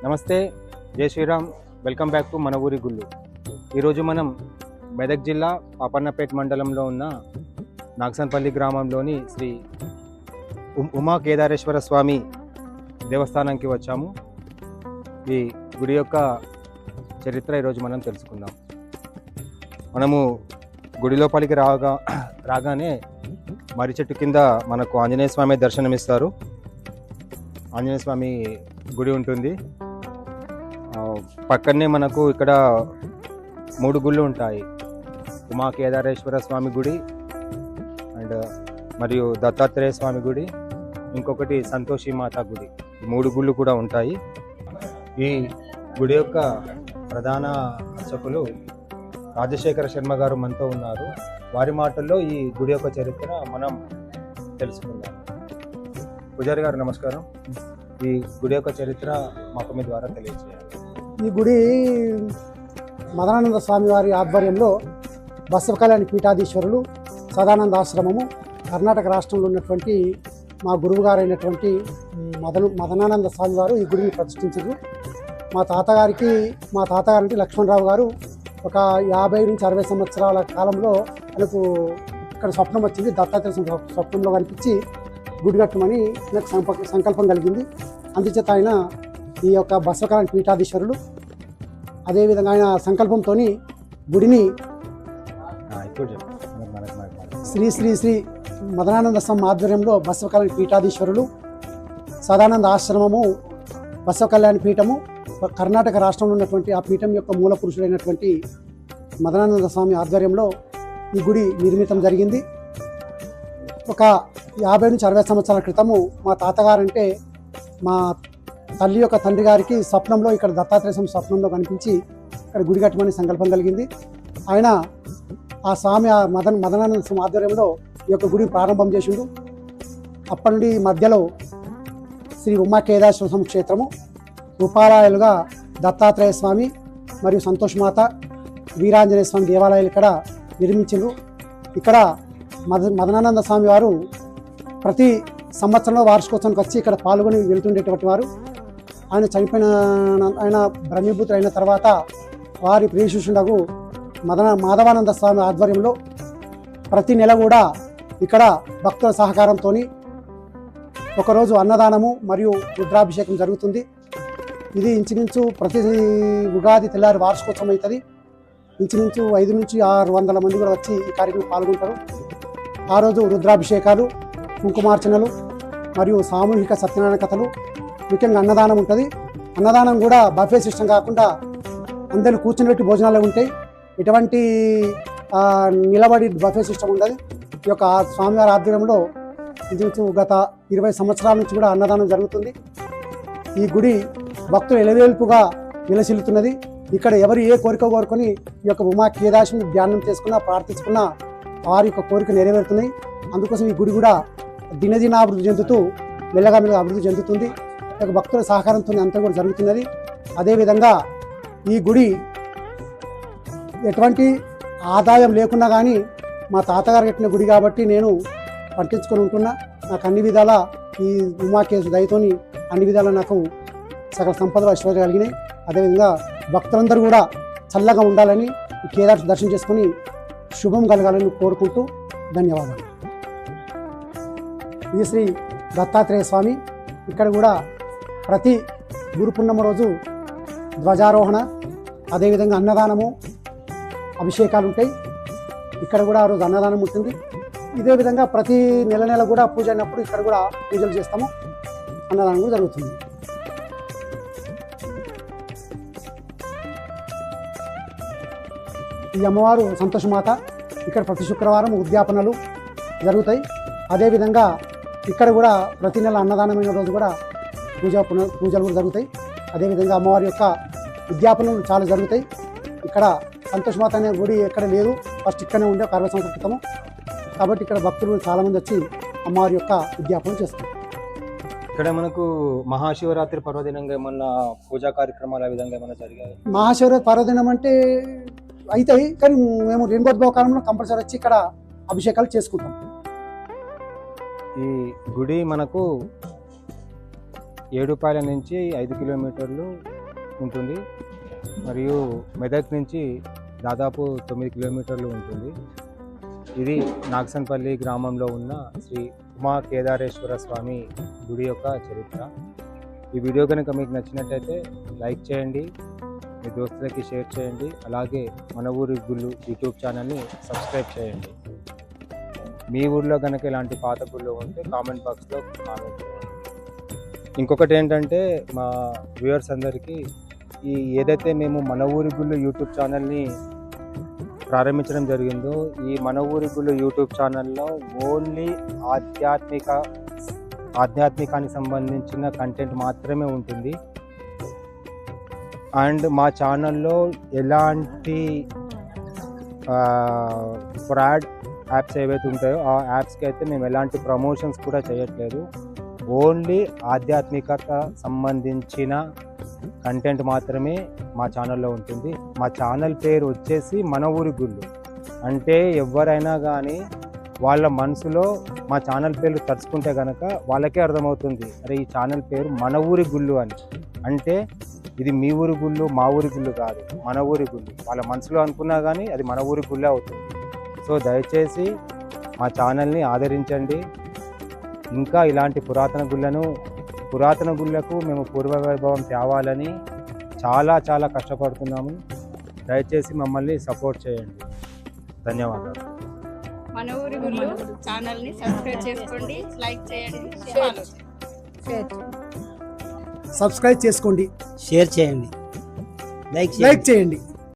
నమస్తే, జై Sriram. Welcome back to మన ఊరి గుళ్ళు. ఈరోజు మనం మెదక్ జిల్లా పాపన్నపేట మండలంలో ఉన్న నాగసన్పల్లి గ్రామంలోని శ్రీ ఉమా కేదారేశ్వర స్వామి దేవస్థానానికి వచ్చాము. ఈ గుడి యొక్క చరిత్ర ఈరోజు మనం తెలుసుకుందాం. మనము గుడి లోపలికి రాగానే మర్రి చెట్టు కింద మనకు ఆంజనేయ స్వామి దర్శనమిస్తారు. ఆంజనేయ స్వామి గుడి ఉంటుంది. పక్కనే మనకు ఇక్కడ 3 గుళ్ళు ఉంటాయి. ఉమా కేదారేశ్వర స్వామి గుడి అండ్ మరియు దత్తాత్రేయ స్వామి గుడి, ఇంకొకటి సంతోషి మాత గుడి. ఈ 3 గుళ్ళు కూడా ఉంటాయి. ఈ గుడి యొక్క ప్రధాన అర్చకులు రాజశేఖర శర్మ గారు మనతో ఉన్నారు. వారి మాటల్లో ఈ గుడి యొక్క చరిత్ర మనం తెలుసుకుందాం. పూజారి గారు నమస్కారం. ఈ గుడి యొక్క చరిత్ర మాకు మీ ద్వారా తెలియజేయాలి. ఈ గుడి మదనానంద స్వామి వారి ఆధ్వర్యంలో బసవకళ్యాణి పీఠాధీశ్వరులు సదానంద ఆశ్రమము కర్ణాటక రాష్ట్రంలో ఉన్నటువంటి మా గురువు గారైనటువంటి మదనానంద స్వామి వారు ఈ గుడిని ప్రతిష్ఠించారు. మా తాతగారు అంటే లక్ష్మణరావు గారు ఒక 50 నుంచి 60 సంవత్సరాల కాలంలో మనకు ఇక్కడ స్వప్నం వచ్చింది. దత్తాత్రేయ స్వప్నంలో కనిపించి గుడి కట్టమని నాకు సంకల్పం కలిగింది. అందుచేత ఆయన ఈ యొక్క బసవకళ్యాణి పీఠాధీశ్వరులు అదేవిధంగా ఆయన సంకల్పంతో గుడిని శ్రీ శ్రీ శ్రీ మదనానంద స్వామి ఆధ్వర్యంలో బసవకళ్యాణి పీఠాధీశ్వరులు సదానంద ఆశ్రమము బసవకళ్యాణి పీఠము కర్ణాటక రాష్ట్రంలో ఉన్నటువంటి ఆ పీఠం యొక్క మూల పురుషుడైనటువంటి మదనానంద స్వామి ఆధ్వర్యంలో ఈ గుడి నిర్మితం జరిగింది. ఒక 50 నుంచి 60 సంవత్సరాల క్రితము మా తాతగారంటే మా తల్లి యొక్క తండ్రి గారికి స్వప్నంలో ఇక్కడ దత్తాత్రేయ స్వామి స్వప్నంలో కనిపించి ఇక్కడ గుడి కట్టమని సంకల్పం కలిగింది. ఆయన ఆ స్వామి మదనానంద స్వామి ఆధ్వర్యంలో ఈ యొక్క గుడిని ప్రారంభం చేసిండు. అప్పటి నుండి మధ్యలో శ్రీ ఉమా కేదారేశ్వర స్వామి క్షేత్రము, ఉపాలయాలుగా దత్తాత్రేయ స్వామి మరియు సంతోషమాత, వీరాంజనేయ స్వామి దేవాలయాలు ఇక్కడ నిర్మించారు. ఇక్కడ మదనానంద స్వామి వారు ప్రతి సంవత్సరంలో వార్షికోత్సవానికి వచ్చి ఇక్కడ పాల్గొని వెళ్తుండేటువంటి వారు. ఆయన బ్రహ్మీభూతులు అయిన తర్వాత వారి ప్రియశిష్యుడకు మాధవానంద స్వామి ఆధ్వర్యంలో ప్రతి నెల కూడా ఇక్కడ భక్తుల సహకారంతో ఒకరోజు అన్నదానము మరియు రుద్రాభిషేకం జరుగుతుంది. ఇది ఇంచుమించు ప్రతి ఉగాది తెల్లారి వార్షికోత్సవం అవుతుంది. ఇంచుమించు 5 నుంచి 600 మంది కూడా వచ్చి ఈ కార్యక్రమం పాల్గొంటారు. ఆ రోజు రుద్రాభిషేకాలు, కుంకుమార్చనలు మరియు సామూహిక సత్యనారాయణ కథలు, ముఖ్యంగా అన్నదానం ఉంటుంది. అన్నదానం కూడా బఫే సిస్టమ్ కాకుండా అందరూ కూర్చుని పెట్టి భోజనాలు ఉంటాయి. ఎటువంటి నిలబడి బఫే సిస్టమ్ ఉండదు. ఈ యొక్క స్వామివారి ఆధ్వర్యంలో గత 20 సంవత్సరాల నుంచి కూడా అన్నదానం జరుగుతుంది. ఈ గుడి భక్తులు ఎలవేల్పుగా విలసిల్లుతున్నది. ఇక్కడ ఎవరు ఏ కోరిక కోరుకొని ఈ యొక్క ఉమా కేదారేశ్వరుని ధ్యానం చేసుకున్నా, ప్రార్థించుకున్నా వారి యొక్క కోరిక నెరవేరుతున్నాయి. అందుకోసం ఈ గుడి కూడా దినదినాభివృద్ధి చెందుతూ మెల్లగా అభివృద్ధి చెందుతుంది. ఈ యొక్క భక్తుల సహకారంతో అంతా కూడా జరుగుతున్నది. అదేవిధంగా ఈ గుడి ఎటువంటి ఆదాయం లేకున్నా కానీ మా తాతగారు కట్టిన గుడి కాబట్టి నేను పట్టించుకొని ఉంటున్నా. నాకు అన్ని విధాల ఈ ఉమాకేశు దయతోని అన్ని విధాలా నాకు సకల సంపదలు ఐశ్వర్యాలు కలిగినాయి. అదేవిధంగా భక్తులందరూ కూడా చల్లగా ఉండాలని ఈ కేదార్ దర్శనం చేసుకుని శుభం కలగాలని కోరుకుంటూ ధన్యవాదాలు. ఇది శ్రీ దత్తాత్రేయ స్వామి. ఇక్కడ కూడా ప్రతి గురు పున్నమ రోజు ధ్వజారోహణ, అదేవిధంగా అన్నదానము, అభిషేకాలు ఉంటాయి. ఇక్కడ కూడా ఆ రోజు అన్నదానం ఉంటుంది. ఇదే విధంగా ప్రతి నెల కూడా పూజ అయినప్పుడు ఇక్కడ కూడా పూజలు చేస్తాము. అన్నదానం కూడా జరుగుతుంది. ఈ అమ్మవారు సంతోషమాత. ఇక్కడ ప్రతి శుక్రవారం ఉద్యాపనలు జరుగుతాయి. అదేవిధంగా ఇక్కడ కూడా ప్రతి నెల అన్నదానమైన రోజు కూడా పూజలు కూడా జరుగుతాయి. అదేవిధంగా అమ్మవారి యొక్క ఉద్యాపనలు చాలా జరుగుతాయి. ఇక్కడ సంతోషమాత అనే గుడి ఎక్కడ లేదు, ఫస్ట్ ఇక్కడనే ఉండే 60 సంవత్సరాల క్రితము. కాబట్టి ఇక్కడ భక్తులు చాలామంది వచ్చి అమ్మవారి యొక్క ఉద్యాపన చేస్తారు. ఇక్కడ మనకు మహాశివరాత్రి పర్వదినంగా ఏమన్నా పూజా కార్యక్రమాలు ఆ విధంగా ఏమన్నా జరిగాయి? మహాశివరాత్రి పర్వదినం అంటే అవుతాయి, కానీ మేము రెండోద్భవ కాలంలో కంపల్సరీ వచ్చి ఇక్కడ అభిషేకాలు చేసుకుంటాం. ఈ గుడి మనకు ఏడుపాయల నుంచి 5 కిలోమీటర్లు ఉంటుంది మరియు మెదక్ నుంచి దాదాపు 9 కిలోమీటర్లు ఉంటుంది. ఇది నాగసన్పల్లి గ్రామంలో ఉన్న శ్రీ ఉమా కేదారేశ్వర స్వామి గుడి యొక్క చరిత్ర. ఈ వీడియో కనుక మీకు నచ్చినట్టయితే లైక్ చేయండి, మీ దోస్తులకి షేర్ చేయండి, అలాగే మన ఊరి గుళ్ళు యూట్యూబ్ ఛానల్ని సబ్స్క్రైబ్ చేయండి. మీ ఊర్లో కనుక ఇలాంటి పాత గుళ్ళు ఉంటే కామెంట్ బాక్స్లో కామెంట్ చేయండి. ఇంకొకటి ఏంటంటే మా వ్యూవర్స్ అందరికీ ఏదైతే మేము మన ఊరి గుళ్ళు యూట్యూబ్ ఛానల్ని ప్రారంభించడం జరిగిందో, ఈ మన ఊరి గుళ్ళు యూట్యూబ్ ఛానల్లో ఓన్లీ ఆధ్యాత్మికానికి సంబంధించిన కంటెంట్ మాత్రమే ఉంటుంది. అండ్ మా ఛానల్లో ఎలాంటి ఫ్రాడ్ యాప్స్ ఏవైతే ఉంటాయో ఆ యాప్స్కి అయితే మేము ఎలాంటి ప్రమోషన్స్ కూడా చేయట్లేదు. ఓన్లీ ఆధ్యాత్మికత సంబంధించిన కంటెంట్ మాత్రమే మా ఛానల్లో ఉంటుంది. మా ఛానల్ పేరు వచ్చేసి మన ఊరి గుళ్ళు. అంటే ఎవరైనా కానీ వాళ్ళ మనసులో మా ఛానల్ పేరు తలుచుకుంటే కనుక వాళ్ళకే అర్థమవుతుంది, అరే ఈ ఛానల్ పేరు మన ఊరి గుళ్ళు అని. అంటే ఇది మీ ఊరి గుళ్ళు మా ఊరి గుళ్ళు కాదు, మన ఊరి గుళ్ళు. వాళ్ళ మనసులో అనుకున్నా కానీ అది మన ఊరి గుళ్ళే అవుతుంది. సో దయచేసి మా ఛానల్ని ఆదరించండి. ఇంకా ఇలాంటి పురాతన గుళ్ళకు మేము పూర్వ వైభవం తేవాలని చాలా కష్టపడుతున్నాము. దయచేసి మమ్మల్ని సపోర్ట్ చేయండి. ధన్యవాదాలు. మన ఊరి గుళ్ళు ఛానల్ని సబ్స్క్రైబ్ చేసుకోండి, లైక్ చేయండి, సబ్స్క్రైబ్ చేసుకోండి, షేర్ చేయండి, లైక్ లైక్ చేయండి.